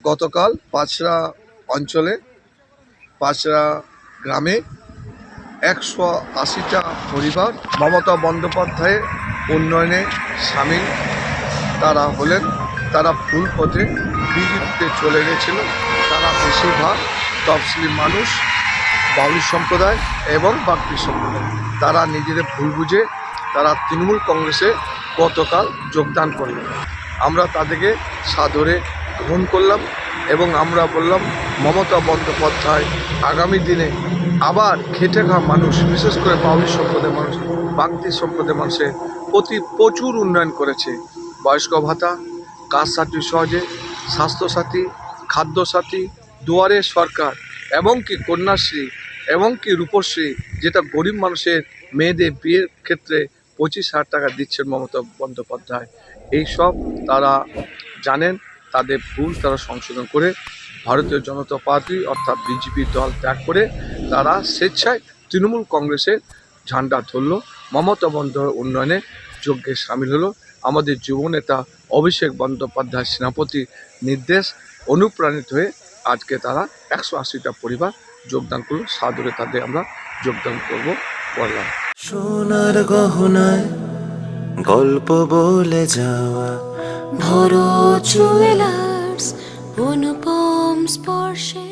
গতকাল পাঁচরা অঞ্চলে পাঁচরা গ্রামে 180টা পরিবার মমতা বন্দ্যোপাধ্যায়ের উন্নয়নে সামিল তারা হলেন। তারা ভুল পথে বিজেপিতে চলে গেছিল। তারা বেশিরভাগ তফসিলি মানুষ, বাউরি সম্প্রদায় এবং বাগদি সম্প্রদায়। তারা নিজেদের ভুল বুঝে তারা তৃণমূল কংগ্রেসে গতকাল যোগদান করলেন। আমরা তাদেরকে সাদরে গ্রহণ করলাম এবং আমরা বললাম মমতা বন্দ্যোপাধ্যায় আগামী দিনে আবার খেটে খাওয়া মানুষ, বিশেষ করে বাউরি সম্প্রদায়ের মানুষ, বাগদি সম্প্রদায়ের মানুষের প্রতি প্রচুর উন্নয়ন করেছে। বয়স্ক ভাতা, কাস্ট সার্টিফিকেট সহজে, স্বাস্থ্যসাথী, খাদ্যসাথী, দুয়ারে সরকার, এবং কি কন্যাশ্রী, এবং কি রূপশ্রী, যেটা গরিব মানুষের মেয়েদের বিয়ের ক্ষেত্রে 25,000 টাকা দিচ্ছেন মমতা বন্দ্যোপাধ্যায়। এইসব তারা জানেন, তাদের ভুল তারা সংশোধন করে ভারতীয় জনতা পার্টি অর্থাৎ বিজেপি দল ত্যাগ করে তারা স্বেচ্ছায় তৃণমূল কংগ্রেসের ঝান্ডা ধরল, মমতা বন্দ্যোপাধ্যায়ের উন্নয়নে যজ্ঞে সামিল হলো। আমাদের যুবনেতা অভিষেক বন্দ্যোপাধ্যায় সেনাপতির নির্দেশ অনুপ্রাণিত হয়ে আজকে তারা 180টা পরিবার যোগদান করলো। সাদরে তাদের আমরা যোগদান করলাম। সোনার গহনায় গল্প বলে যাওয়া ভরত জুয়েলার্স অনুপম স্পর্শে।